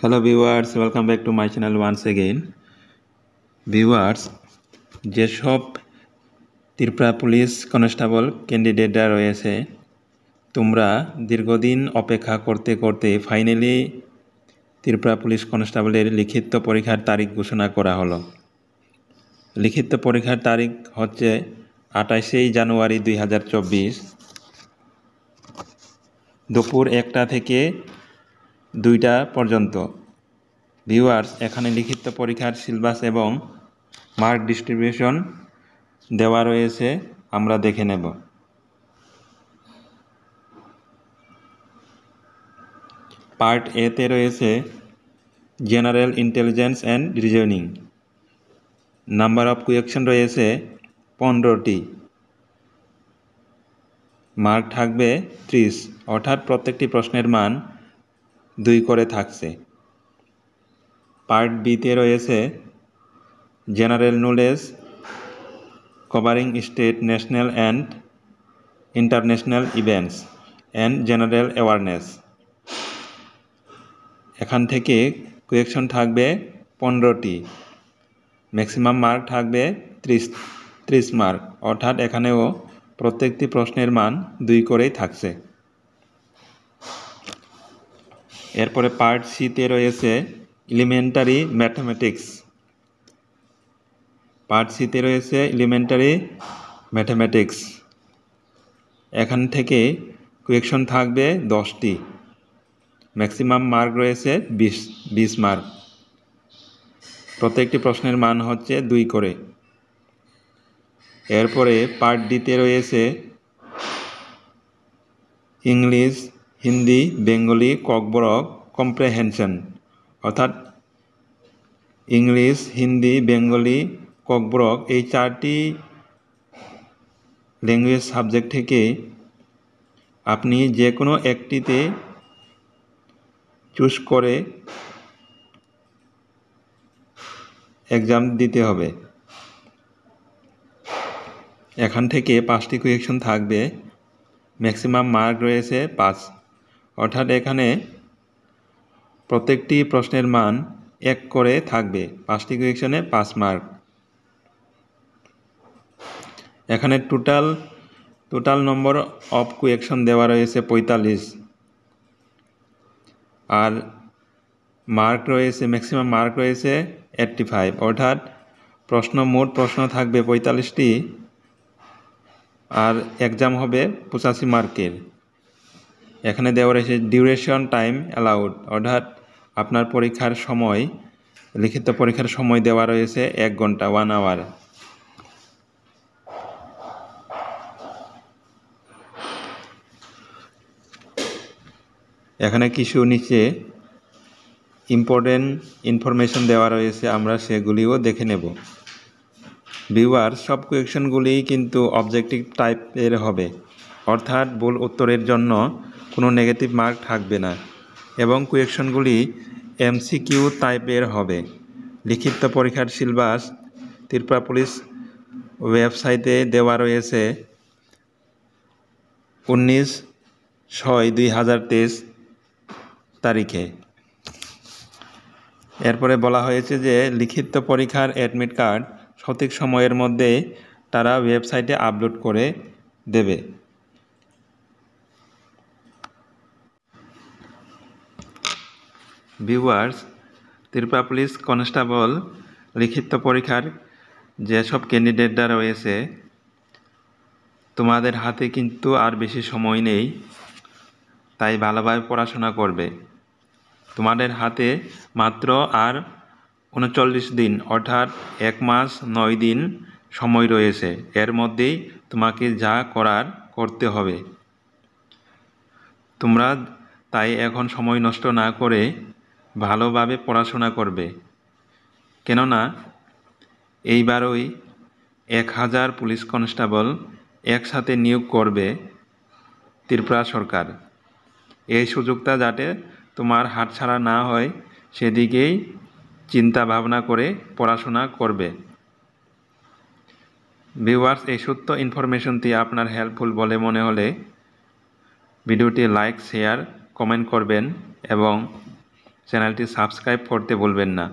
Hello viewers, welcome back to my channel once again. Viewers, যেসব Tripura police constable ক্যান্ডিডেটরা রয়েছে, তোমরা দীর্ঘদিন অপেক্ষা করতে করতে ফাইনালি ত্রিপুরা পুলিশ কনস্টেবলের লিখিত পরীক্ষার তারিখ ঘোষণা করা হলো। লিখিত পরীক্ষার তারিখ হচ্ছে 28 জানুয়ারি 2024 দুপুর 1টা থেকে 2টা পর্যন্ত। ভিউয়ার্স, এখানে লিখিত পরীক্ষার সিলেবাস এবং মার্ক ডিস্ট্রিবিউশন দেওয়া রয়েছে, আমরা দেখে নেব। পার্ট এতে রয়েছে general intelligence and reasoning. Number of question রয়েছে 15টি। মার্ক থাকবে 30, অর্থাৎ প্রত্যেকটি প্রশ্নের মান 2 করে থাকছে। পার্ট বিতে রয়েছে general knowledge covering state, national and international events and general awareness. এখান থেকে কোয়েশ্চন থাকবে 15টি, ম্যাক্সিমাম মার্ক থাকবে 30 মার্ক, অর্থাৎ এখানেও প্রত্যেকটি প্রশ্নের মান 2 করেই থাকছে। এরপরে পার্ট সিতে রয়েছে এলিমেন্টারি ম্যাথমেটিক্স। পার্ট সিতে রয়েছে এলিমেন্টারি ম্যাথমেটিক্স। এখান থেকে কোয়েশ্চন থাকবে 10টি, ম্যাক্সিমাম মার্ক রয়েছে 20 মার্ক। প্রত্যেকটি প্রশ্নের মান হচ্ছে 2 করে। এরপরে পার্ট ডিতে রয়েছে ইংলিশ, হিন্দি, বেঙ্গলি, ককবরক কম্প্রেহেনশন, অর্থাৎ ইংলিশ, হিন্দি, বেঙ্গলি, ককবরক এই 4টি ল্যাঙ্গুয়েজ সাবজেক্ট থেকে আপনি যে কোনো একটিতে চুজ করে এক্সাম দিতে হবে। এখান থেকে 5টি কোয়েশ্চন থাকবে, ম্যাক্সিমাম মার্ক রয়েছে 5, অর্থাৎ এখানে প্রত্যেকটি প্রশ্নের মান 1 করে থাকবে। 5টি কোয়েশ্চনে 5 মার্ক। এখানে টোটাল নম্বর অফ কোয়েশ্চন দেওয়া রয়েছে 45, আর মার্ক রয়েছে, ম্যাক্সিমাম মার্ক রয়েছে 85, অর্থাৎ মোট প্রশ্ন থাকবে 45টি, আর এক্সাম হবে 85 মার্কের। এখানে দেওয়া রয়েছে ডিউরেশন টাইম অ্যালাউড, অর্থাৎ আপনার পরীক্ষার সময়, লিখিত পরীক্ষার সময় দেওয়া রয়েছে 1 ঘন্টা, 1 আওয়ার। এখানে কিছু নিচে ইম্পর্টেন্ট ইনফরমেশন দেওয়া রয়েছে, আমরা সেগুলিও দেখে নেব। ভিউয়ার, সব কোয়েশ্চনগুলি কিন্তু অবজেক্টিভ টাইপের হবে, অর্থাৎ ভুল উত্তরের জন্য কোনো নেগেটিভ মার্ক থাকবে না, এবং কোয়েশ্চনগুলি MCQ টাইপের হবে। লিখিত পরীক্ষার সিলেবাস ত্রিপুরা পুলিশ ওয়েবসাইটে দেওয়া রয়েছে 19/6/2023 তারিখে। এরপরে বলা হয়েছে যে লিখিত পরীক্ষার অ্যাডমিট কার্ড সঠিক সময়ের মধ্যে তারা ওয়েবসাইটে আপলোড করে দেবে। ভিউয়ার্স, ত্রিপুরা পুলিশ কনস্টেবল লিখিত পরীক্ষার যেসব ক্যান্ডিডেটরা রয়েছে, তোমাদের হাতে কিন্তু আর বেশি সময় নেই, তাই ভালোভাবে পড়াশোনা করবে। তোমাদের হাতে মাত্র আর 39 দিন, অর্থাৎ 1 মাস 9 দিন সময় রয়েছে। এর মধ্যেই তোমাকে যা করার করতে হবে। তোমরা তাই এখন সময় নষ্ট না করে ভালোভাবে পড়াশোনা করবে, কেননা এইবারই 1000 পুলিশ কনস্টেবল একসাথে নিয়োগ করবে ত্রিপুরা সরকার। এই সুযোগটা যাতে তোমার হাতছাড়া না হয়, সেদিকেই চিন্তা ভাবনা করে পড়াশোনা করবে। ভিউয়ার্স, এই সত্য ইনফরমেশনটি আপনার হেল্পফুল বলে মনে হলে ভিডিওটি লাইক, শেয়ার, কমেন্ট করবেন এবং চ্যানেলটি সাবস্ক্রাইব করতে ভুলবেন না।